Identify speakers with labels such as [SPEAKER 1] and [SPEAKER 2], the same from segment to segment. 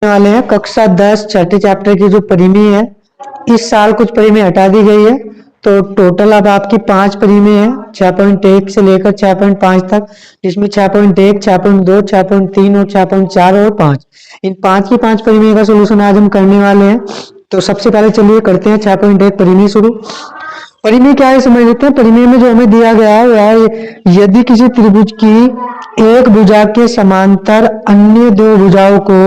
[SPEAKER 1] वाले हैं कक्षा 10 छठे चैप्टर की जो परिमेय है। इस साल कुछ परिमेय हटा दी गई है, तो टोटल अब आपकी 5 परिमेय है 6.1 से लेकर 6.5 तक, जिसमें 6.1, 6.2, 6.3 और 6.4 और 5, इन 5 की 5 परिमेय का सोल्यूशन आज हम करने वाले हैं। तो सबसे पहले चलिए करते हैं 6.1 परिमेय शुरू। परिमेय क्या है समझ लेते हैं। परिमेय में जो हमें दिया गया है वह है यदि किसी त्रिभुज की एक भुजा के समांतर अन्य दो भुजाओं को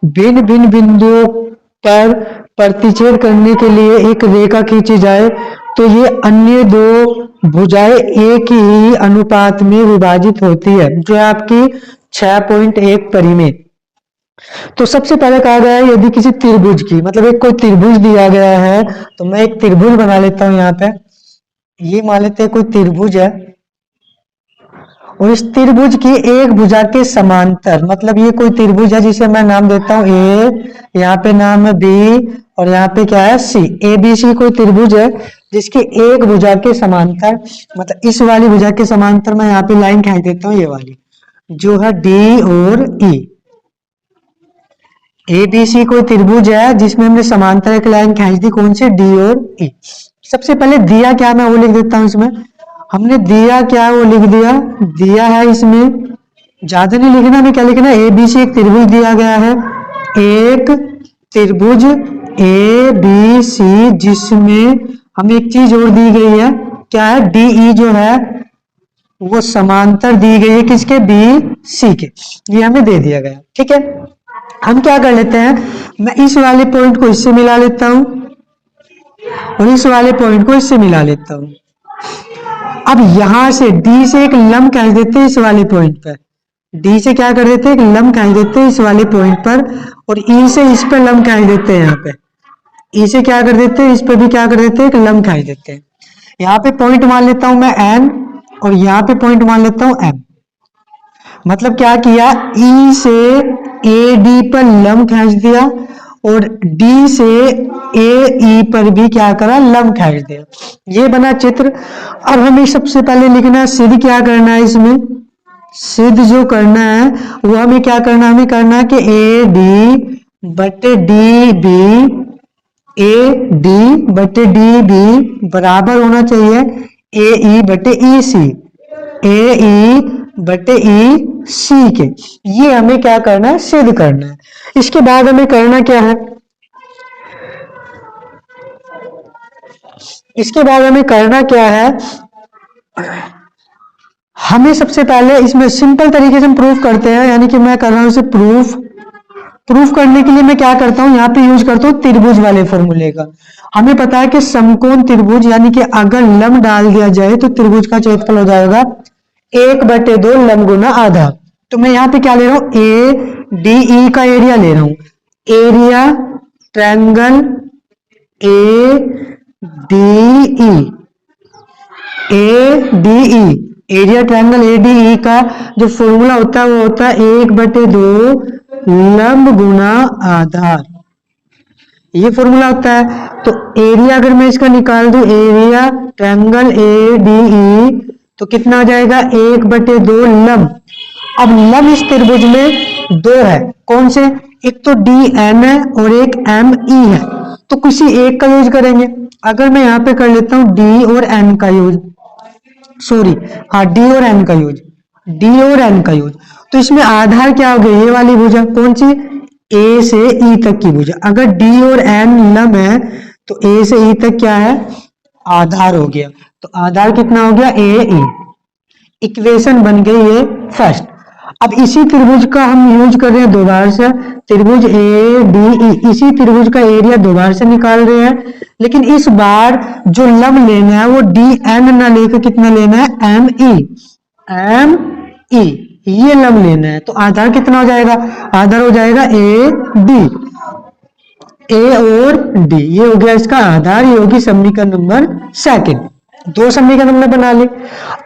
[SPEAKER 1] भिन्न भिन्न बिंदुओं पर प्रतिच्छेद करने के लिए एक रेखा खींची जाए तो ये अन्य दो भुजाएं एक ही अनुपात में विभाजित होती है, जो है आपकी 6.1 परिमेय। तो सबसे पहले कहा गया है यदि किसी त्रिभुज की, मतलब एक कोई त्रिभुज दिया गया है, तो मैं एक त्रिभुज बना लेता हूं। यहाँ पे ये मान लेते हैं कोई त्रिभुज है और इस त्रिभुज की एक भुजा के समांतर, मतलब ये कोई त्रिभुज है जिसे मैं नाम देता हूं ए, यहाँ पे नाम है बी और यहाँ पे क्या है सी। ए बी सी कोई त्रिभुज है जिसकी एक भुजा के समांतर, मतलब इस वाली भुजा के समांतर मैं यहाँ पे लाइन खींच देता हूँ, ये वाली जो है डी और ई। ए बी सी कोई त्रिभुज है जिसमें हमने समांतर एक लाइन खींच दी, कौन सी डी और ई। सबसे पहले दिया क्या मैं वो लिख देता हूं। इसमें हमने दिया क्या वो लिख दिया, दिया है इसमें ज्यादा नहीं लिखना, हमें क्या लिखना है ए बी सी एक त्रिभुज दिया गया है, एक त्रिभुज ए बी सी जिसमें हमें एक चीज और दी गई है, क्या है डी ई जो है वो समांतर दी गई है किसके, बी सी के, ये हमें दे दिया गया। ठीक है, हम क्या कर लेते हैं, मैं इस वाले पॉइंट को इससे मिला लेता हूं और इस वाले पॉइंट को इससे मिला लेता हूं। अब यहां से डी से एक लंब खींच देते हैं इस वाले पॉइंट पर, डी से क्या कर देते हैं एक लंब खींच देते हैं इस वाले पॉइंट पर, और ई से इस पर लंब खींच देते हैं। यहाँ पे ई से क्या कर देते हैं, इस पर भी क्या कर देते हैं एक लंब खींच देते हैं। यहाँ पे पॉइंट मान लेता हूं मैं एन और यहाँ पे पॉइंट मान लेता हूं एम। मतलब क्या किया, ई से ए डी पर लंब खींच दिया और डी से ए ई पर भी क्या करा लंब खींच दिया, ये बना चित्र। अब हमें सबसे पहले लिखना है सिद्ध क्या करना है, इसमें सिद्ध जो करना है वो हमें क्या करना है, हमें करना है कि ए डी बटे डी बी, ए डी बटे डी बी बराबर होना चाहिए ए ई बटे ई सी, ए ई बटे ई सी के। ये हमें क्या करना है, सिद्ध करना है। इसके बाद हमें करना क्या है, इसके बाद हमें करना क्या है, हमें सबसे पहले इसमें सिंपल तरीके से हम प्रूफ करते हैं, यानी कि मैं कर रहा हूं इसे प्रूफ करने के लिए मैं क्या करता हूं, यहाँ पे यूज करता हूं त्रिभुज वाले फॉर्मूले का। हमें पता है कि समकोण त्रिभुज, यानी कि अगर लंब डाल दिया जाए तो त्रिभुज का क्षेत्रफल हो जाएगा 1/2 लंब गुना आधा। तो मैं यहाँ पे क्या ले रहा हूं, ए डी ई का एरिया ले रहा हूं, area triangle A D E, A D E area triangle A D ई का जो फॉर्मूला होता है वो होता है 1/2 लंब गुना आधार, ये फॉर्मूला होता है। तो एरिया अगर मैं इसका निकाल दूं, एरिया ट्रायंगल ए डी ई, तो कितना हो जाएगा 1/2 लंब। अब लंब इस त्रिभुज में दो है, कौन से, एक तो डी एम है और एक एम ई है, तो किसी एक का यूज करेंगे। अगर मैं यहाँ पे कर लेता हूं डी और एन का यूज, सॉरी हाँ डी और एन का यूज, डी और एन का यूज, तो इसमें आधार क्या हो गया, ये वाली भुजा कौन सी, ए से ई तक की भुजा। अगर डी और एन लंब है तो ए से ई तक क्या है, आधार हो गया। तो आधार कितना हो गया, ए ई। इक्वेशन बन गई ये फर्स्ट। अब इसी त्रिभुज का हम यूज कर रहे हैं दोबारा से, त्रिभुज ए डी ई, इसी त्रिभुज का एरिया दोबारा से निकाल रहे हैं, लेकिन इस बार जो लंब लेना है वो डी एन ना लेकर कितना लेना है, एम ई, एम ई, ये लंब लेना है। तो आधार कितना हो जाएगा, आधार हो जाएगा ए डी, ए और डी, ये हो गया इसका आधार, ये होगी समीकरण नंबर सेकंड। दो समीकरण हमने बना ली।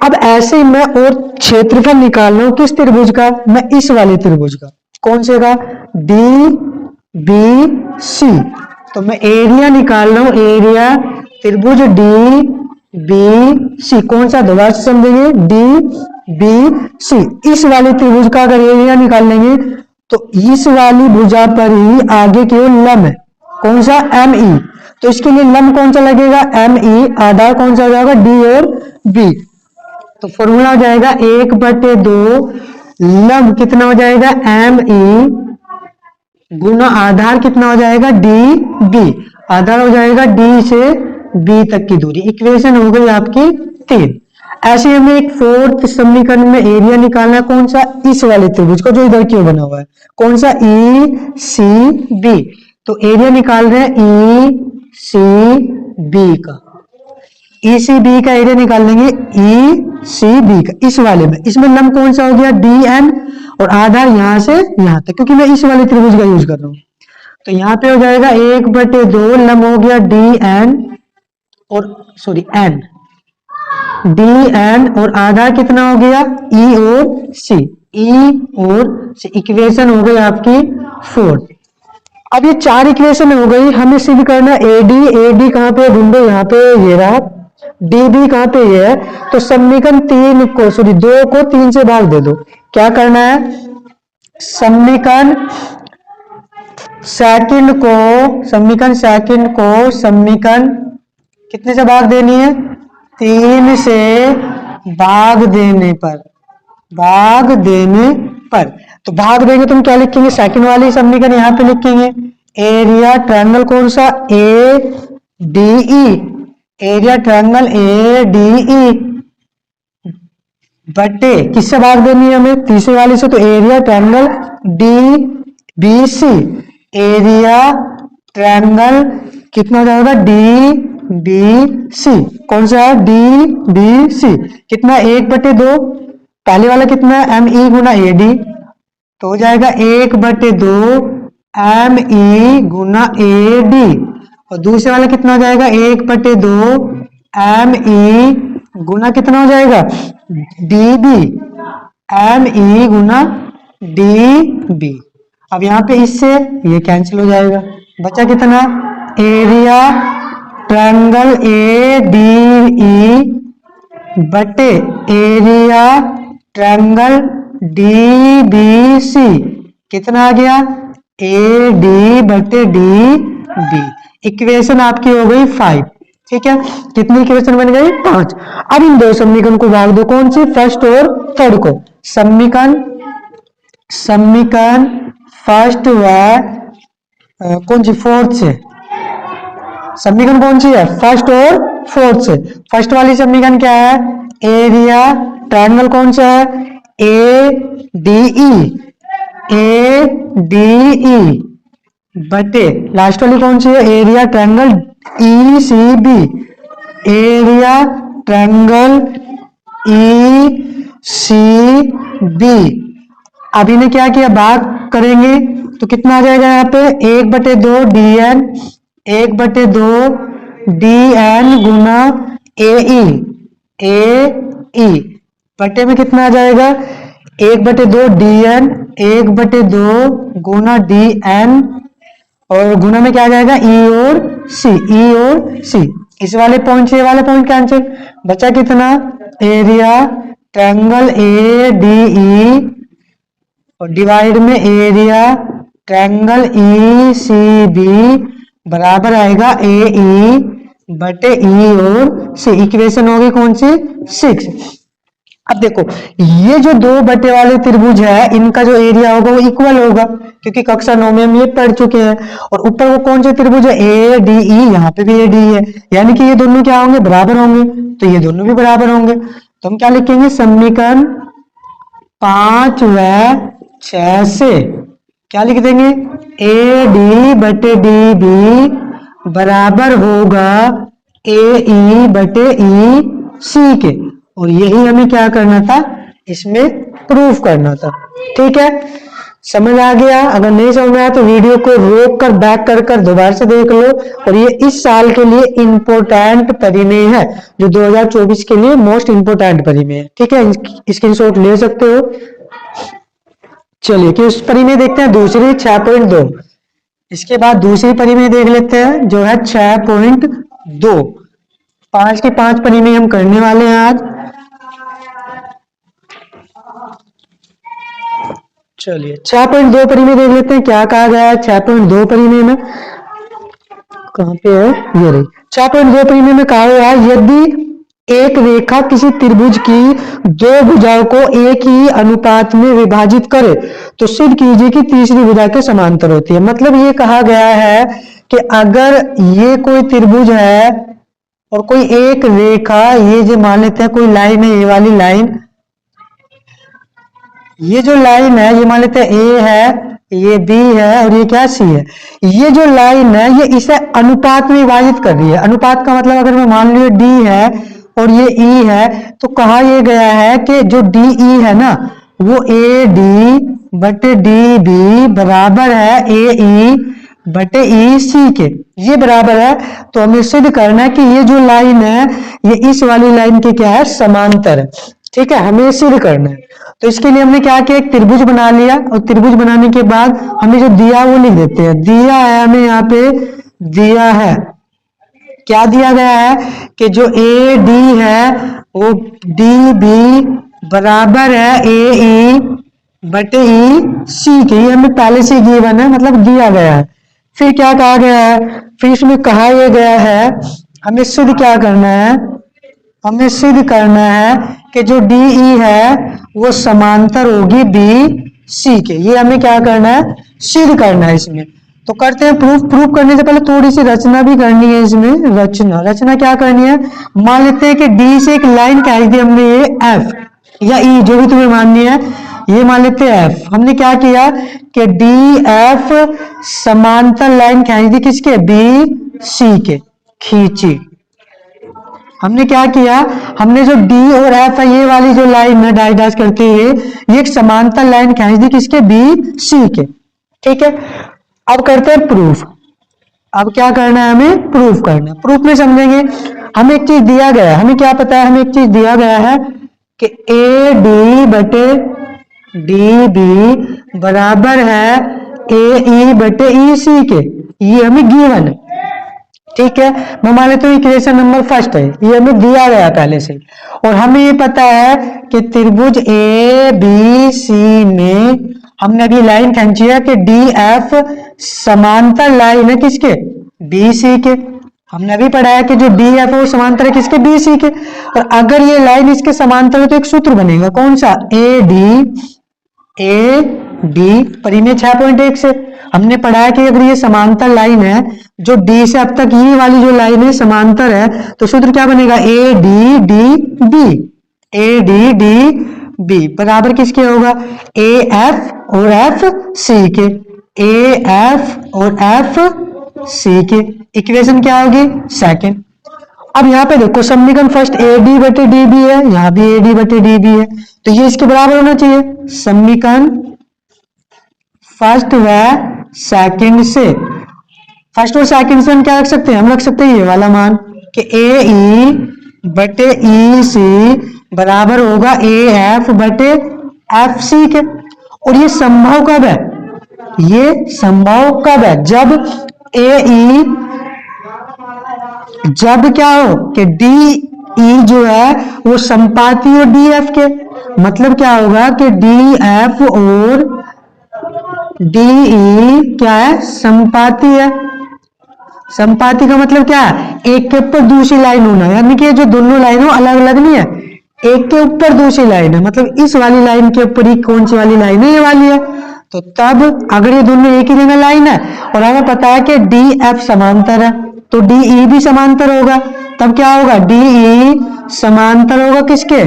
[SPEAKER 1] अब ऐसे ही मैं और क्षेत्रफल निकाल रहा हूं किस त्रिभुज का, मैं इस वाले त्रिभुज का, कौन से का, डी बी सी। तो मैं एरिया निकाल रहा हूं, एरिया त्रिभुज डी बी सी, कौन सा दोबारा से समझेंगे, डी बी सी। इस वाले त्रिभुज का अगर एरिया निकाल लेंगे तो इस वाली भुजा पर ही आगे की ओर लंब है, कौन सा, एम ई। तो इसके लिए लंब कौन सा लगेगा, एम ई। आधार कौन सा हो जाएगा, डी और बी। तो फॉर्मूला हो जाएगा 1/2 लंब कितना हो जाएगा, एम ई गुना आधार कितना हो जाएगा, डी बी। आधार हो जाएगा डी से बी तक की दूरी। इक्वेशन हो गई आपकी 3। ऐसे हमें एक फोर्थ समीकरण में एरिया निकालना है, कौन सा, इस वाले त्रिभुज को जो इधर की ओर बना हुआ है, कौन सा, ई सी बी। तो एरिया निकाल रहे हैं ई सी बी का। ई सी बी का एरिया निकाल लेंगे, ई सी बी का, इस वाले में। इसमें लंब कौन सा हो गया, डी एन, और आधार यहां से यहां तक, क्योंकि मैं इस वाले त्रिभुज का यूज कर रहा हूं। तो यहाँ पे हो जाएगा 1/2 लंब हो गया डी एन, और सॉरी एन, डी एन, और आधार कितना हो गया, ई और सी, ई और सी। इक्वेशन हो गई आपकी 4। अब ये 4 इक्वेशन हो गई, हमें सिद्ध करना एडी। एडी कहाँ पे ढूंढो, यहाँ पे ये रहा। डीबी कहाँ पे ये है, तो समीकरण 3 को, सॉरी 2 को 3 से भाग दे दो। क्या करना है, समीकरण सेकंड को समीकरण कितने से भाग देनी है, 3 से भाग देने पर। तो भाग देंगे तो हम क्या लिखेंगे, सेकंड वाली समीकरण यहाँ पे लिखेंगे। एरिया ट्रायंगल कौन सा, ए D E, area triangle A D E बटे किससे भाग देनी है हमें, तीसरे वाली से। तो area triangle D B C, area triangle कितना हो जाएगा, डी बी सी, कौन सा है, डी बी सी। कितना, 1/2, पहले वाला कितना है, M E Guna A D, तो हो जाएगा 1/2 एम ई गुना ए डी। और दूसरे वाला कितना हो जाएगा, 1/2 एम ई गुना कितना हो जाएगा, डी बी, एम ई गुना डी बी। अब यहाँ पे इससे ये कैंसिल हो जाएगा, बचा कितना, area triangle A D E बटे area triangle D B C, कितना आ गया, ए डी बटे डी बी। इक्वेशन आपकी हो गई 5। ठीक है, कितनी इक्वेशन बन गई, 5। अब इन दो समीकरण को भाग दो, कौन सी, फर्स्ट और थर्ड को। समीकरण फर्स्ट व कौन सी, फोर्थ से। समीकरण कौन सी है, फर्स्ट और फोर्थ से। फर्स्ट वाली समीकरण क्या है, एरिया ट्रायंगल कौन सा है, ए डी ई बटे लास्ट वाली कौन सी है, area triangle E C B, area triangle E C B. अब इन्हें क्या किया, भाग करेंगे तो कितना आ जाएगा यहाँ पे, 1/2 डी एन, 1/2 डी एन गुना ए ई बटे में कितना आ जाएगा, 1/2 डी एन, 1/2 गुना डी एन, और गुना में क्या आ जाएगा, ई और सी। इस वाले पॉइंट से ये वाले पॉइंट कैंसिल, बचा कितना, area triangle A D E और डिवाइड में area triangle E C B बराबर आएगा ए ई बटे ई और सी। इक्वेशन होगी कौन सी, 6। अब देखो ये जो 2 बटे वाले त्रिभुज है, इनका जो एरिया होगा वो इक्वल होगा, क्योंकि कक्षा 9 में हम ये पढ़ चुके हैं। और ऊपर वो कौन से त्रिभुज है, ए डी ई, यहाँ पे भी ए डी है, यानी कि ये दोनों क्या होंगे, बराबर होंगे। तो ये दोनों भी बराबर होंगे, तो हम क्या लिखेंगे, समीकरण 5 व 6 से क्या लिख देंगे, ए डी बटे डी बी बराबर होगा ए ई बटे ई सी के। और यही हमें क्या करना था, इसमें प्रूफ करना था। ठीक है, समझ आ गया। अगर नहीं समझ में आया तो वीडियो को रोक कर बैक कर दोबारा से देख लो। और ये इस साल के लिए इंपोर्टेंट परिमेय है, जो 2024 के लिए मोस्ट इंपोर्टेंट परिमेय है। ठीक है, स्क्रीनशॉट ले सकते हो। चलिए कि उस परिमेय देखते हैं, दूसरी 6.2। इसके बाद दूसरी परिमेय देख लेते हैं जो है 6.2। 5 के 5 परिमेय हम करने वाले हैं आज। चलिए 6.2 परिमेय देख लेते हैं क्या कहा गया है। 6.2 परिमेय में कहां पे है, ये रही। 6.2 परिमेय में कहा गया है यदि एक रेखा किसी त्रिभुज की दो भुजाओं को एक ही अनुपात में विभाजित करे तो सिद्ध कीजिए कि तीसरी भुजा के समांतर होती है। मतलब ये कहा गया है कि अगर ये कोई त्रिभुज है और कोई एक रेखा, ये जो मान लेते हैं कोई लाइन है, ये वाली लाइन, ये जो लाइन है ये मान लेते हैं ए है, ये बी है और ये क्या सी है। ये जो लाइन है ये इसे अनुपात में विभाजित कर रही है। अनुपात का मतलब अगर मैं मान लियो डी है और ये ई है तो कहा यह गया है कि जो डी ई है ना वो ए डी बटे डी बी बराबर है ए ई बटे ई सी के, ये बराबर है। तो हमें सिद्ध करना है कि ये जो लाइन है ये इस वाली लाइन के क्या है, समांतर है। ठीक है, हमें सिद्ध करना है। तो इसके लिए हमने क्या किया, एक त्रिभुज बना लिया और त्रिभुज बनाने के बाद हमें जो दिया वो लिख देते हैं। दिया है हमें यहाँ पे, दिया है क्या दिया गया है कि जो ए डी है वो डी बी बराबर है ए ई बटे ई सी के, ये हमें पहले से गिवन है, मतलब दिया गया है। फिर क्या कहा गया है, फिर इसमें कहा यह गया है हमें सिद्ध क्या करना है, हमें सिद्ध करना है कि जो डी ई है वो समांतर होगी बी सी के। ये हमें क्या करना है, सिद्ध करना है इसमें। तो करते हैं प्रूफ। प्रूफ करने से पहले थोड़ी सी रचना भी करनी है इसमें। रचना क्या करनी है, मान लेते हैं कि डी से एक लाइन खींच दी हमने, ये एफ या ई जो भी तुम्हें माननी है, ये मान लेते हैं एफ। हमने क्या किया कि डी एफ समांतर लाइन खींच दी किसके, बी सी के, खींची। हमने क्या किया, हमने जो डी और एफ है ये वाली जो लाइन है डैश डैश करके ये एक समांतर लाइन खींच दी किसके, बी सी के। ठीक है, अब करते हैं प्रूफ। अब क्या करना है, हमें प्रूफ करना है। प्रूफ में समझेंगे, हमें एक चीज दिया गया है, हमें क्या पता है, हमें एक चीज दिया गया है कि ए डी बटे डी बी बराबर है ए ई बटे ई सी के, ये हमें गिवन है। ठीक है, मैं मान लेता हूँ इक्वेशन नंबर फर्स्ट है, ये हमें दिया गया पहले से। और हमें ये पता है कि त्रिभुज ए बी सी में हमने अभी लाइन खींची है कि डी एफ समांतर लाइन है किसके, बी सी के। हमने अभी पढ़ा है कि जो डी एफ है वो समांतर है किसके, बी सी के। और अगर ये लाइन इसके समांतर है तो एक सूत्र बनेगा, कौन सा, ए डी परिमेय 6.1 से। हमने पढ़ा है कि अगर ये समांतर लाइन है, जो डी से अब तक ये वाली जो लाइन है समांतर है, तो सूत्र क्या बनेगा, A D D B, A D D B बराबर किसके होगा, ए एफ और एफ सी के, ए एफ और एफ सी के। इक्वेशन क्या होगी, सेकंड। अब यहाँ पे देखो समीकरण फर्स्ट ए डी बटे डी बी है, यहाँ भी ए डी बटे डी बी है, तो ये इसके बराबर होना चाहिए। समीकरण फर्स्ट व सेकंड से, फर्स्ट और सेकंड से हम क्या रख सकते हैं, हम रख सकते हैं ये वाला मान कि ए ई बटे ई सी बराबर होगा ए एफ बटे एफ सी के। और ये संभव कब है, ये संभव कब है, जब ए ई, जब क्या हो कि डी ई जो है वो संपाती हो डी एफ के। मतलब क्या होगा कि डी एफ और डी ई क्या है, संपाती है। संपाती का मतलब क्या है, एक के ऊपर दूसरी लाइन होना, यानी कि जो दोनों लाइन हो अलग अलग नहीं है, एक के ऊपर दूसरी लाइन है। मतलब इस वाली लाइन के ऊपर ही कौन सी वाली लाइन है, ये वाली है। तो तब अगर ये दोनों एक ही जगह लाइन है और हमें पता है कि डी एफ समांतर है, तो डी ई भी समांतर होगा, तब क्या होगा, डी ई समांतर होगा किसके,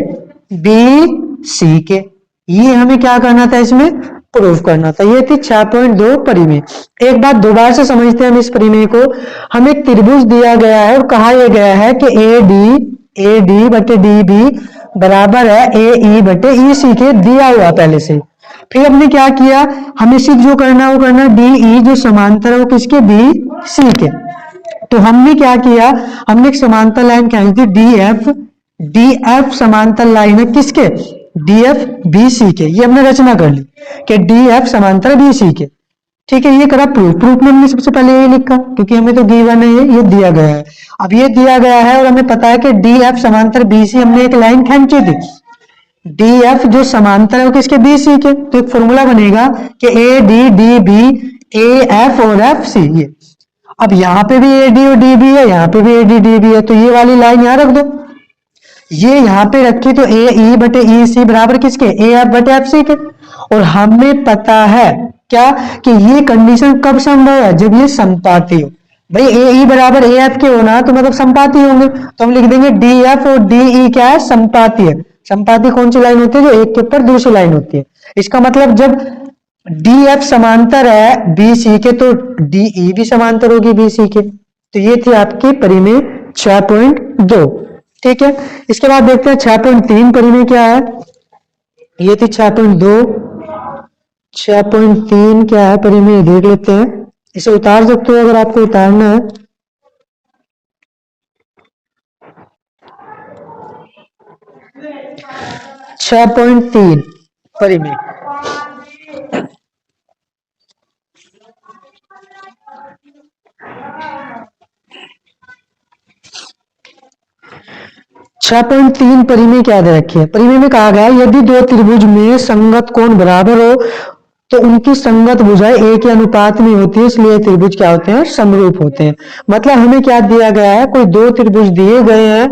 [SPEAKER 1] बी सी के। ये हमें क्या करना था, इसमें प्रूफ करना था। ये थी 6.2 परिमेय। एक बात दोबारा से समझते हैं हम इस परिमेय को। हमें एक त्रिभुज दिया गया है और कहा यह गया है कि ए डी बटे डी बी बराबर है ए ई बटे ई सी के, दिया हुआ पहले से। फिर हमने क्या किया, हमें सिर्फ जो करना है वो करना, डी ई जो समांतर है वो किसके, बी सी के। तो हमने क्या किया, हमने एक समांतर लाइन खींच दी डी एफ समांतर लाइन है किसके, डी एफ बी सी के। ये हमने रचना कर ली कि डी एफ समांतर बी सी के। ठीक है, ये करा प्रूफ। प्रूफ में हमने सबसे पहले ये लिखा क्योंकि हमें तो गिवन है, ये दिया गया है। अब ये दिया गया है और हमें पता है कि डी एफ समांतर बी सी, हमने एक लाइन खींची थी डी एफ जो समांतर है वो किसके, बी सी के। तो एक फॉर्मूला बनेगा कि A D D B A F और एफ सी। ये अब यहाँ पे भी ए डी और डी बी है, यहाँ पे भी ए डी डी बी है, तो ये वाली लाइन यहाँ रख दो। ये यहाँ पे रखी तो ए ई बटे ई सी बराबर किसके, ए एफ बटे एफ सी के। और हमें पता है क्या कि ये कंडीशन कब संभव है, जब ये समपाती हो। भाई ए ई बराबर ए एफ के होना तो मतलब समपाती होंगे, तो हम लिख देंगे डी एफ और डी ई क्या है, समपाती है। समपाती कौन सी लाइन होती है, जो एक के ऊपर दूसरी लाइन होती है। इसका मतलब जब डी एफ समांतर है बी सी के तो डी ई भी समांतर होगी बी सी के। तो ये थी आपकी परिमेय 6.2। ठीक है, इसके बाद देखते हैं 6.3 परिमेय क्या है। ये थी 6.2, 6.3 क्या है परिमेय देख लेते हैं। इसे उतार सकते हो अगर आपको उतारना है। छह पॉइंट तीन परिमेय 6.3 परिमेय क्या दे रखी है। परिमेय में कहा गया है यदि दो त्रिभुज में संगत कोण बराबर हो तो उनकी संगत भुजाएं एक के अनुपात में होती है, इसलिए त्रिभुज क्या होते हैं, समरूप होते हैं। मतलब हमें क्या दिया गया है, कोई दो त्रिभुज दिए गए हैं।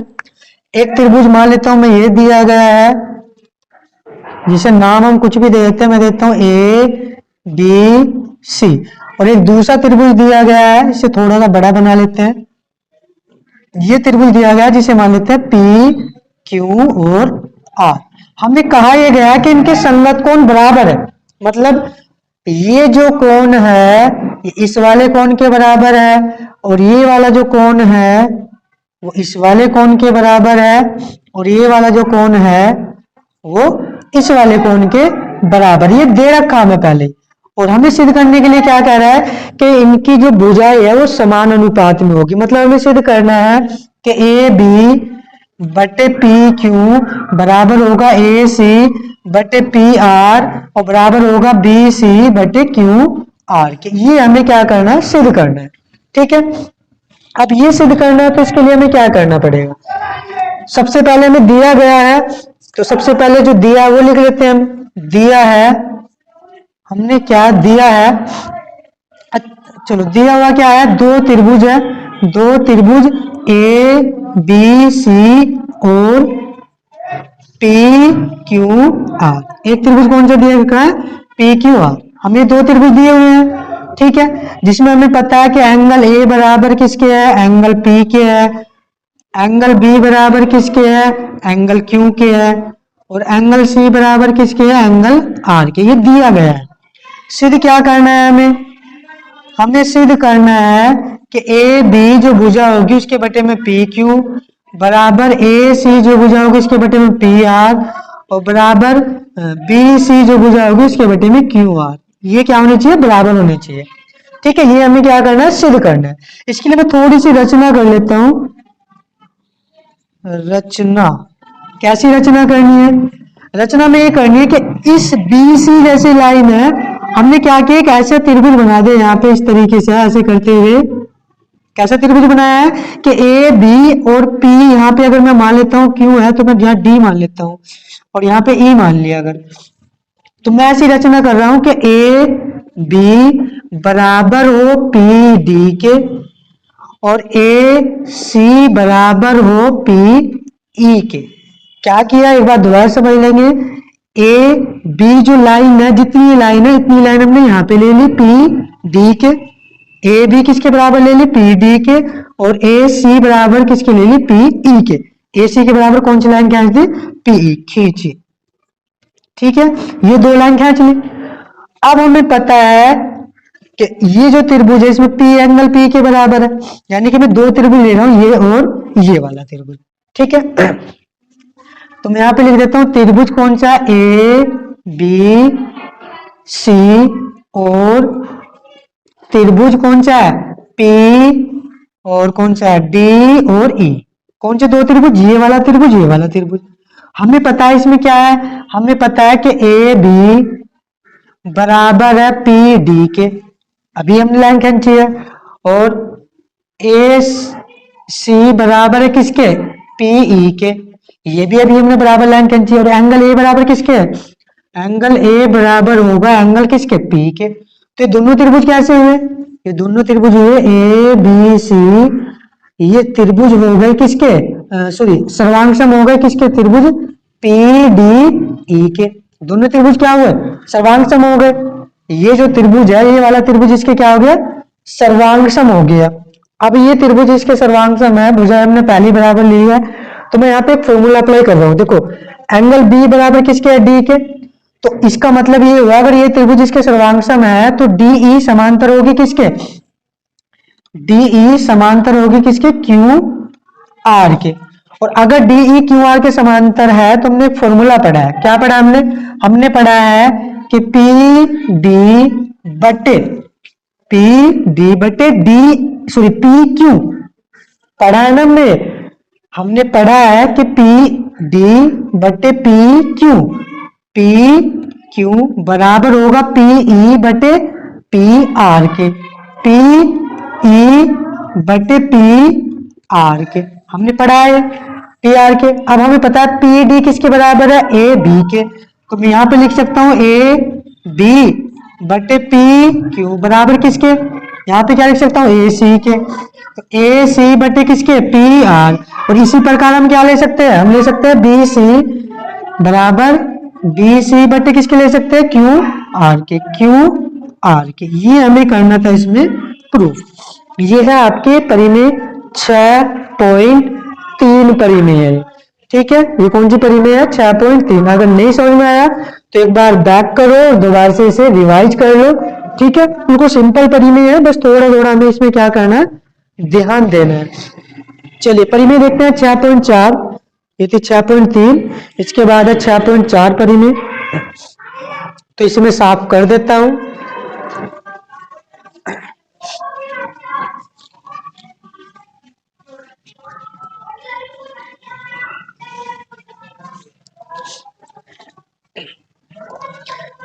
[SPEAKER 1] एक त्रिभुज मान लेता हूं मैं, ये दिया गया है, जिसे नाम हम कुछ भी दे देते हैं। मैं देता हूं ए बी सी। और एक दूसरा त्रिभुज दिया गया है, इसे थोड़ा सा बड़ा बना लेते हैं। ये त्रिभुज दिया गया जिसे मान लेते हैं पी क्यू और आर। हमें कहा यह गया कि इनके संगत कोण बराबर है। मतलब ये जो कोण है ये इस वाले कोण के बराबर है, और ये वाला जो कोण है वो इस वाले कोण के बराबर है, और ये वाला जो कोण है वो इस वाले कोण के बराबर। ये दे रखा हमें पहले। और हमें सिद्ध करने के लिए क्या कह रहा है कि इनकी जो भुजाएं है वो समान अनुपात में होगी। मतलब हमें सिद्ध करना है कि ए बी बटे पी क्यू बराबर होगा ए सी बटे पी आर और बराबर होगा बी सी बटे क्यू आर के। ये हमें क्या करना है, सिद्ध करना है। ठीक है, अब ये सिद्ध करना है तो इसके लिए हमें क्या करना पड़ेगा। सबसे पहले हमें दिया गया है, तो सबसे पहले जो दिया है वो लिख लेते हैं हम। दिया है, हमने क्या दिया है, चलो दिया हुआ क्या है, दो त्रिभुज है। दो त्रिभुज ए बी सी और पी क्यू आर। एक त्रिभुज कौन सा दिया गया है, पी क्यू आर। हमें दो त्रिभुज दिए हुए हैं, ठीक है, जिसमें हमें पता है कि एंगल ए बराबर किसके है, एंगल पी के है। एंगल बी बराबर किसके है, एंगल क्यू के है। और एंगल सी बराबर किसके है, एंगल आर के। ये दिया गया है। सिद्ध क्या करना है हमें सिद्ध करना है कि ए बी जो भुजा होगी उसके बटे में पी क्यू बराबर ए सी जो भुजा होगी उसके बटे में पी आर और बराबर बी सी जो भुजा होगी उसके बटे में क्यू आर। ये क्या होने चाहिए, बराबर होने चाहिए। ठीक है, ये हमें क्या करना है, सिद्ध करना है। इसके लिए मैं थोड़ी सी रचना कर लेता हूं। रचना कैसी रचना करनी है, रचना में ये करनी है कि इस बी सी जैसी लाइन है, हमने क्या किया, एक ऐसे त्रिभुज बना दे यहाँ पे इस तरीके से ऐसे करते हुए। कैसा त्रिभुज बनाया है कि ए बी और पी, यहाँ पे अगर मैं मान लेता हूँ क्यू है तो मैं यहाँ डी मान लेता हूँ और यहाँ पे ई मान लिया। अगर तो मैं ऐसी रचना कर रहा हूं कि ए बी बराबर हो पी डी के और ए सी बराबर हो पी ई के। क्या किया, एक बार दोबारा समझ लेंगे। ए बी जो लाइन है, जितनी लाइन है इतनी लाइन हमने यहाँ पे ले ली पी डी के। ए बी किसके बराबर ले ली, पी डी के। और ए सी बराबर किसके ले ली, पी ई के। ए सी के बराबर कौन सी लाइन खींच दी, पी ई खींची। ठीक है, ये दो लाइन खींच ली। अब हमें पता है कि ये जो त्रिभुज है इसमें पी एंगल पी के बराबर है, यानी कि मैं दो त्रिभुज ले रहा हूं, ये और ये वाला त्रिभुज। ठीक है, तो मैं यहां पे लिख देता हूं त्रिभुज कौन सा, ए बी सी और त्रिभुज कौन सा है, पी और कौन सा है, डी और ई। कौन से दो त्रिभुज, ये वाला त्रिभुज, ये वाला त्रिभुज। हमें पता है इसमें क्या है, हमें पता है कि ए बी बराबर है पी डी के, अभी हमने लाइन खींची है। और ए सी बराबर है किसके, पी ई के। ये भी अभी हमने बराबर लाइन खींची, और एंगल ए बराबर किसके है, एंगल ए बराबर होगा एंगल किसके, पी के। तो ये दोनों त्रिभुज कैसे हुए, ये दोनों त्रिभुज हुए ए बी सी, ये त्रिभुज हो गए किसके, सॉरी सर्वांगसम हो गए किसके, त्रिभुज पी डी ई के। दोनों त्रिभुज क्या हुए, सर्वांगसम हो गए। ये जो त्रिभुज है, ये वाला त्रिभुज इसके क्या हो गया, सर्वांगसम हो गया। अब ये त्रिभुज इसके सर्वांगसम है, भुजा हमने पहली बराबर ली है, तो मैं यहाँ पे एक फॉर्मूला अप्लाई कर रहा हूँ। देखो एंगल बी बराबर किसके है, डी के। तो इसका मतलब ये हुआ, अगर ये त्रिभुज इसके सर्वांगसम है तो डीई समांतर होगी किसके, डीई समांतर होगी किसके, क्यू आर के। और अगर डीई क्यू आर के समांतर है तो हमने एक फॉर्मूला पढ़ा है, क्या पढ़ा हमने, हमने पढ़ा है कि पी डी बटे डी, सॉरी पी क्यू, पढ़ा है ना हमने, हमने पढ़ा है कि पी डी बटे पी क्यू बराबर होगा पी ई बटे पी आर के, पी ई बटे पी आर के, हमने पढ़ा है पी आर के। अब हमें पता है पी डी किसके बराबर है, ए बी के। तो मैं यहां पे लिख सकता हूं ए बी बटे पी क्यू बराबर किसके, यहाँ पे क्या लिख सकता हूँ, ए सी के। तो ए सी बटे किसके, पी आर। और इसी प्रकार हम क्या ले सकते हैं, हम ले सकते हैं बी सी बराबर बी सी बटे किसके ले सकते हैं, क्यू आर के, क्यू आर के। ये हमें करना था इसमें प्रूफ। ये है आपके परिमेय 6.3 परिमेय है, ठीक है। ये कौन सी परिमेय है, 6.3। अगर नहीं समझ में आया तो एक बार बैक करो और दोबारा से इसे रिवाइज कर लो, ठीक है। बिल्कुल सिंपल परिमेय है, बस थोड़ा थोड़ा हमें इसमें क्या करना है, ध्यान देना है। चलिए परिमेय देखते हैं 6.4, ये थी 6.3, इसके बाद है 6.4 परिमेय। तो इसे मैं साफ कर देता हूं।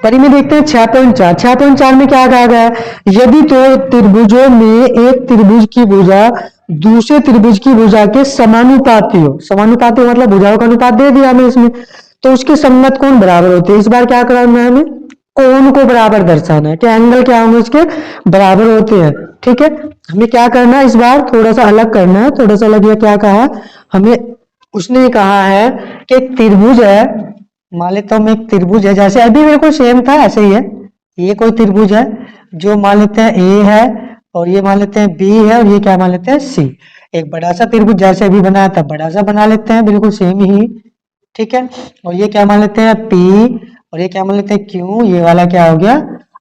[SPEAKER 1] परिमेय देखते हैं 6.4। 6.4 में क्या कहा गया है, यदि तो त्रिभुजों में एक त्रिभुज की भुजा दूसरे त्रिभुज की भुजा के समानुपाती हो, समानुपाती मतलब भुजाओं का अनुपात दे दिया हमें इसमें, तो उसके संगत कोण बराबर होते हैं। इस बार क्या करना है, हमें कोण को बराबर दर्शाना है कि एंगल क्या होंगे उसके बराबर होते हैं, ठीक है। हमें क्या करना है, इस बार थोड़ा सा अलग करना है, थोड़ा सा अलग। यह क्या कहा हमें, उसने कहा है कि एक त्रिभुज है, मान लेता हूं मैं एक त्रिभुज है, जैसे अभी बिल्कुल सेम था ऐसे ही है। ये कोई त्रिभुज है जो मान लेते हैं ए है, और ये मान लेते हैं बी है, और ये क्या मान लेते हैं सी। एक बड़ा सा त्रिभुज जैसे अभी बनाया था बड़ा सा बना लेते हैं, बिल्कुल सेम ही, ठीक है। और ये क्या मान लेते हैं पी, और ये क्या मान लेते हैं क्यू, ये वाला क्या हो गया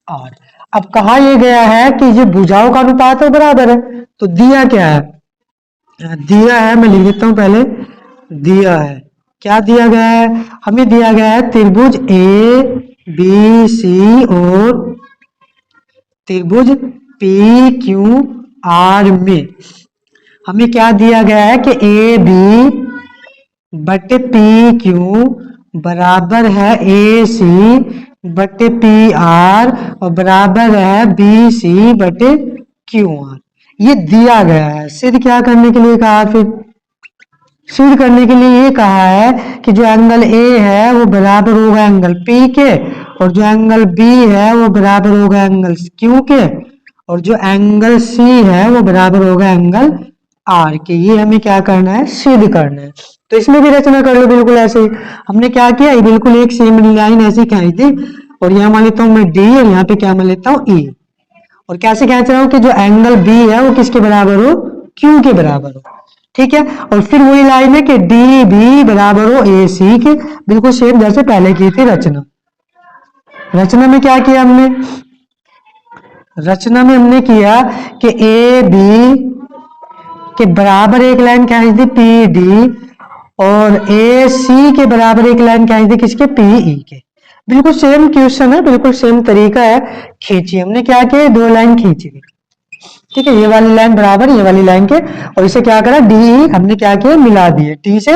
[SPEAKER 1] आर। अब कहा यह गया है कि ये भुजाओं का अनुपात है बराबर है, तो दिया क्या है, दिया है, मैं लिख देता हूं पहले, दिया है, क्या दिया गया है, हमें दिया गया है त्रिभुज ए बी सी और त्रिभुज पी क्यू आर में हमें क्या दिया गया है कि ए बी बटे पी क्यू बराबर है ए सी बटे पी आर और बराबर है बी सी बटे क्यू आर। ये दिया गया है। सिद्ध क्या करने के लिए कहा, फिर सिद्ध करने के लिए ये कहा है कि जो एंगल ए है वो बराबर होगा एंगल पी के, और जो एंगल बी है वो बराबर होगा एंगल क्यू के, और जो एंगल सी है वो बराबर होगा एंगल आर के। ये हमें क्या करना है, सिद्ध करना है। तो इसमें भी रचना कर लो बिल्कुल ऐसे ही। हमने क्या किया, ये बिल्कुल एक सेम लाइन ऐसी खींच दी, और यहाँ मान लेता हूँ मैं डी, और यहाँ पे क्या मान लेता हूँ ई। और कैसे खींच रहा हूँ कि जो एंगल बी है वो किसके बराबर हो, क्यू के बराबर हो, ठीक है। और फिर वही लाइन है कि डी बी बराबर हो ए सी के, बिल्कुल सेम जैसे पहले की थी रचना। रचना में क्या किया हमने, रचना में हमने किया कि ए बी के बराबर एक लाइन खींच दी पी डी, और ए सी के बराबर एक लाइन खींच दी किसके, पी ई के। बिल्कुल सेम क्वेश्चन है, बिल्कुल सेम तरीका है। खींची हमने क्या किया, दो लाइन खींची, ठीक है, ये वाली लाइन बराबर ये वाली लाइन के, और इसे क्या करा डी ई हमने क्या किया, मिला दिए, टी से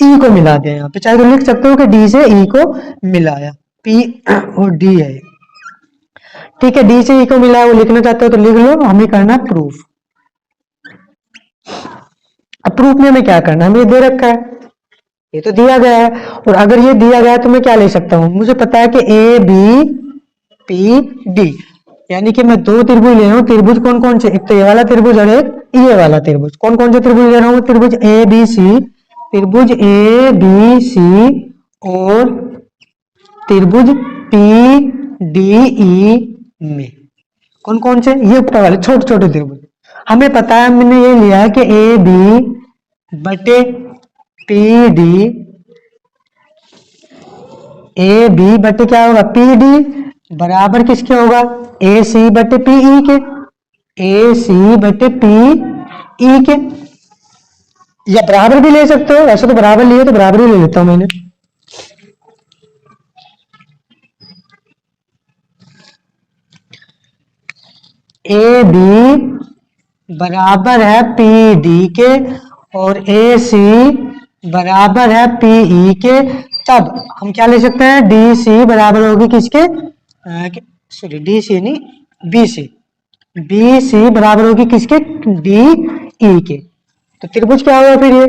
[SPEAKER 1] ई को मिला दिया। यहाँ पे चाहे तो लिख सकते हो कि डी से ई को मिलाया, पी और डी है, ठीक है। डी से ई को मिलाया, वो लिखना चाहते हो तो लिख लो, हमें करना प्रूफ। अब प्रूफ में हमें क्या करना है, हमें दे रखा है ये तो दिया गया है। और अगर ये दिया गया है तो मैं क्या ले सकता हूँ, मुझे पता है कि ए बी पी डी, यानी कि मैं दो त्रिभुज ले रहा हूँ। त्रिभुज कौन कौन से, एक तो ये वाला त्रिभुज और एक ये वाला त्रिभुज। कौन कौन से त्रिभुज ले रहा हूँ, त्रिभुज ए बी सी, त्रिभुज ए बी सी और त्रिभुज पी डी ई में कौन कौन से, ये ऊपर वाले छोटे छोटे त्रिभुज। हमें पता है, मैंने ये लिया है कि ए बी बटे पी डी, ए बी बटे क्या होगा पी डी बराबर किसके होगा, ए सी बटे पी ई के, ए सी बटे पी ई के। या बराबर भी ले सकते हो, ऐसे तो बराबर लिए तो बराबर ही ले लेता हूं मैंने। ए बी बराबर है पी डी के और ए सी बराबर है पी ई के, तब हम क्या ले सकते हैं, डी सी बराबर होगी किसके, सॉरी डी सी नहीं, बी सी, बी सी बराबर होगी किसके, डी ई के। तो त्रिभुज क्या होगा फिर, ये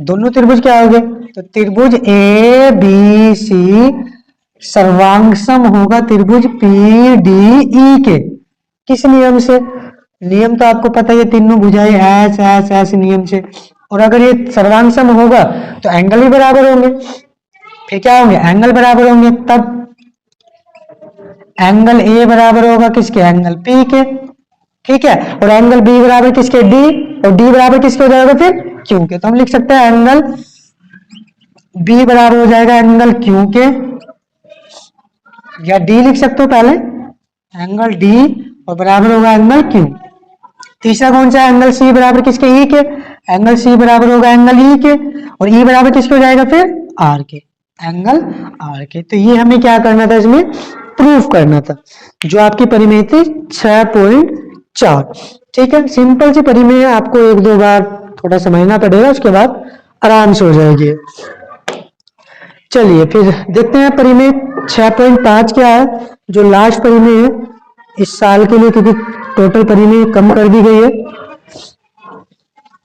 [SPEAKER 1] दोनों त्रिभुज क्या हो गए, तो त्रिभुज ए बी सी सर्वांग सम होगा त्रिभुज पी डी ई के। किस नियम से, नियम तो आपको पता है, ये तीनों भुजाएं ऐस ऐस ऐस नियम से। और अगर ये सर्वांग सम होगा तो एंगल भी बराबर होंगे, फिर क्या होंगे, एंगल बराबर होंगे। तब एंगल ए बराबर होगा किसके, एंगल पी के, ठीक है। और एंगल बी बराबर किसके, डी, और डी बराबर किसके हो जाएगा फिर, क्यू के। तो हम लिख सकते हैं एंगल बी बराबर हो जाएगा एंगल क्यू के, या डी लिख सकते हो पहले, एंगल डी और बराबर होगा एंगल क्यू। तीसरा कौन सा, एंगल सी बराबर किसके, ई के, एंगल सी बराबर होगा एंगल ई के, और ई बराबर किसके हो जाएगा फिर, आर के, एंगल आर के। तो ये हमें क्या करना था, इसमें प्रूफ करना था, जो आपकी परिमेय थी 6.4। ठीक है, सिंपल सी परिमेय है, आपको एक दो बार थोड़ा समझना पड़ेगा, उसके बाद आराम से हो जाएगी। चलिए फिर देखते हैं परिमेय 6.5 क्या है, जो लास्ट परिमेय है इस साल के लिए, क्योंकि टोटल परिमेय कम कर दी गई है।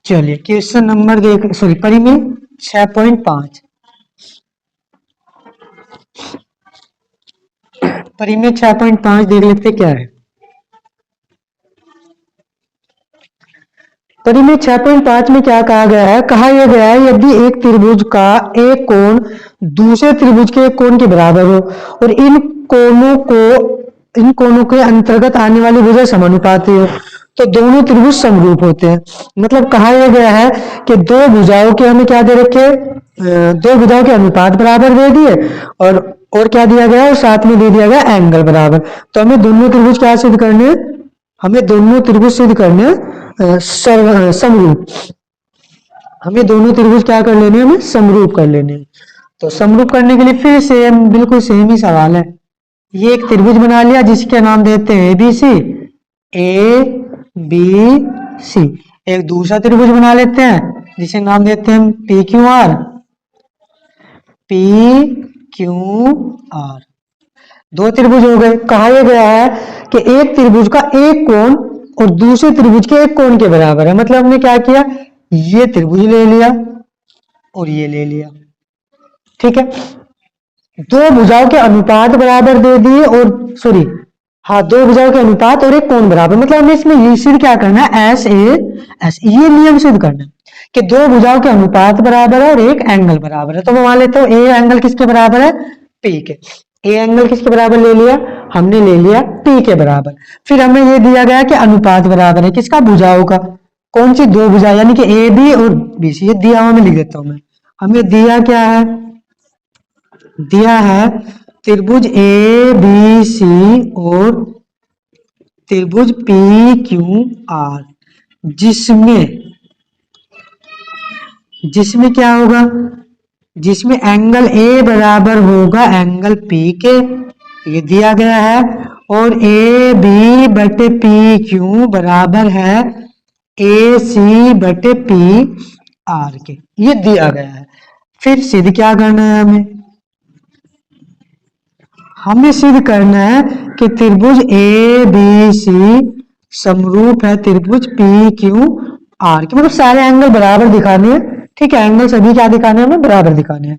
[SPEAKER 1] चलिए क्वेश्चन नंबर देख, सॉरी परिमेय 6.5, परिमेय 6.5 देख लेते क्या है। परिमेय 6.5 में क्या कहा गया है, कहा यह गया है यदि एक त्रिभुज का एक कोण दूसरे त्रिभुज के एक कोण के बराबर हो और इन कोणों के अंतर्गत आने वाली भुजा समानुपाती हो, तो दोनों त्रिभुज समरूप होते हैं। मतलब कहा यह गया है कि दो भुजाओं के हमें क्या दे रखे, दो भुजाओं के अनुपात बराबर दे दिए, और क्या दिया गया, और साथ में दे दिया गया एंगल बराबर। तो हमें दोनों त्रिभुज क्या सिद्ध करने, हमें दोनों त्रिभुज सिद्ध करने समरूप, हमें दोनों त्रिभुज क्या कर लेने, हमें समरूप कर लेने। तो समरूप करने के लिए फिर सेम, बिल्कुल सेम ही सवाल है। ये एक त्रिभुज बना लिया जिसके नाम देते हैं ए बी सी। एक दूसरा त्रिभुज बना लेते हैं जिसे नाम देते हैं P Q R, P Q R. दो त्रिभुज हो गए। कहा यह गया है कि एक त्रिभुज का एक कोण और दूसरे त्रिभुज के एक कोण के बराबर है। मतलब हमने क्या किया, ये त्रिभुज ले लिया और ये ले लिया, ठीक है। दो भुजाओं के अनुपात बराबर दे दिए, और सॉरी हाँ, दो भुजाओं के अनुपात और एक कोण बराबर। मतलब हमें इसमें ये सिद्ध क्या करना है, एस ए एस, ये नियम सिद्ध करना है कि दो भुजाओं के अनुपात बराबर है और एक एंगल बराबर है। तो मैं मान लेता हूँ ए एंगल किसके बराबर है, पी के। ए एंगल किसके बराबर ले लिया, हमने ले लिया पी के बराबर। फिर हमें ये दिया गया कि अनुपात बराबर है किसका, भुजाओं का। कौन सी, दो भुजा, यानी कि ए बी और बी सी। ये दिया हुआ मैं लिख देता हूं मैं। हमें दिया क्या है, दिया है त्रिभुज ए बी सी और त्रिभुज पी क्यू आर, जिसमें क्या होगा, जिसमें एंगल ए बराबर होगा एंगल पी के, ये दिया गया है। और ए बी बटे पी क्यू बराबर है ए सी बटे पी आर के, ये दिया गया है। फिर सिद्ध क्या करना है, हमें सिद्ध करना है कि त्रिभुज ए बी सी समरूप है त्रिभुज पी क्यू आर के। मतलब सारे एंगल बराबर दिखाने हैं, ठीक है, एंगल सभी क्या दिखाने हैं, हमें बराबर दिखाने हैं।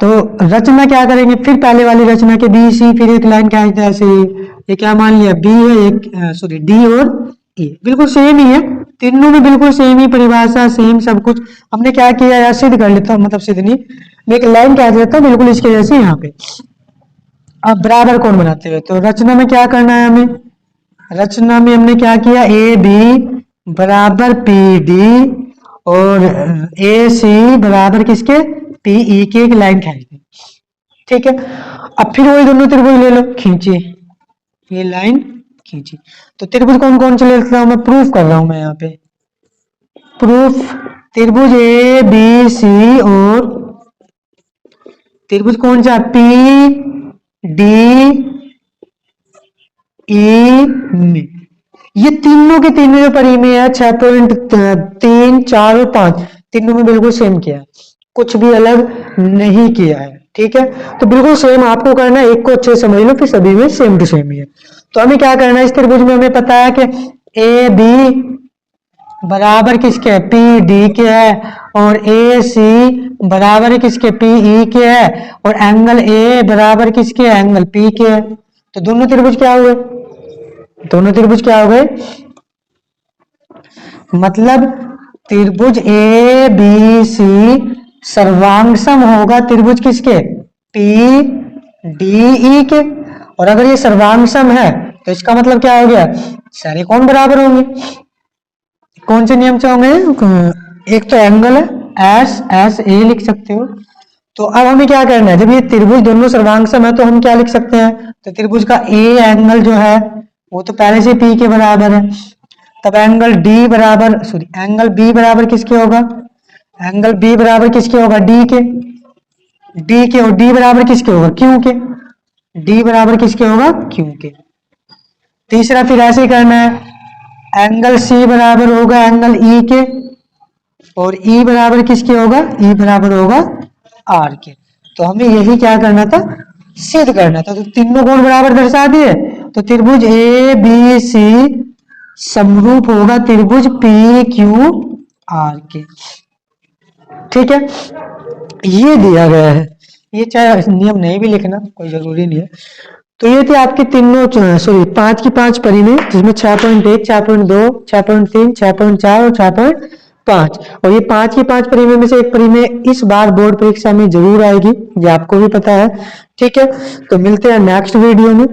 [SPEAKER 1] तो रचना क्या करेंगे, फिर पहले वाली रचना के बी सी, फिर एक लाइन खींच दे ऐसे ही। ये क्या मान लिया, बी है, एक सॉरी डी और ए बिल्कुल सेम ही है, तीनों में बिल्कुल सेम ही परिभाषा, सेम सब कुछ। हमने क्या किया यार, सिद्ध कर लेता हूँ, मतलब सिद्ध नहीं, मैं एक लाइन खींच देता हूँ बिल्कुल इसके जैसे यहाँ पे। अब बराबर कौन बनाते हुए, तो रचना में क्या करना है हमें, रचना में हमने क्या किया, ए बी बराबर पी डी और ए सी बराबर किसके, पी ई की एक लाइन खींच दी। ठीक है, अब फिर वही दोनों त्रिभुज ले लो, खींचिए, ये लाइन खींची। तो त्रिभुज कौन कौन से लेता हूं मैं, प्रूफ कर रहा हूं मैं यहाँ पे, प्रूफ त्रिभुज ए बी सी और त्रिभुज कौन सा, पी डी ई में, ये तीनों के तीनों जो परिमेय है 6.3, 4 और 5 तीनों में बिल्कुल सेम किया है, कुछ भी अलग नहीं किया है। ठीक है, तो बिल्कुल सेम आपको करना है, एक को अच्छे समझ लो, फिर सभी में सेम टू सेम ही है। तो हमें क्या करना है, इस त्रिभुज में हमें पता है कि ए बी बराबर किसके है, पी डी के है, और ए सी बराबर किसके, पी ई के है, और एंगल ए बराबर किसके, एंगल पी के है। तो दोनों त्रिभुज क्या हुए, दोनों त्रिभुज क्या हो गए, मतलब त्रिभुज ए बी सी सर्वांग सम होगा त्रिभुज किसके, पी डी ई के। और अगर ये सर्वांग सम है तो इसका मतलब क्या हो गया, सारे कौन बराबर होंगे, कौन से नियम से होंगे, एक तो एंगल है, एस एस ए लिख सकते हो। तो अब हमें क्या करना है, जब ये त्रिभुज दोनों सर्वांग सम है तो हम क्या लिख सकते हैं, तो त्रिभुज का ए एंगल जो है वो तो पहले से पी के बराबर है, तब एंगल डी बराबर सॉरी एंगल बी बराबर किसके होगा, एंगल बी बराबर किसके होगा, डी के, डी के, और डी बराबर किसके होगा, क्यू के, डी बराबर किसके होगा, क्यू के। तीसरा फिर ऐसे ही करना है, एंगल सी बराबर होगा एंगल ई के, और ई बराबर किसके होगा, ई बराबर होगा आर के। तो हमें यही क्या करना था, सिद्ध करना था। तो तीनों कोण बराबर दर्शा दिए, तो त्रिभुज ए बी सी समरूप होगा त्रिभुज पी क्यू आर के। ठीक है, ये दिया गया है, ये चाहे नियम नहीं भी लिखना कोई जरूरी नहीं है। तो ये थे आपके तीनों सॉरी 5 की 5 परिमेय, जिसमें 6.1, 6.2, 6.3, 6.4 और 6.5। और ये 5 की 5 परिमेय में से एक परिमेय इस बार बोर्ड परीक्षा में जरूर आएगी, ये आपको भी पता है। ठीक है, तो मिलते हैं नेक्स्ट वीडियो में।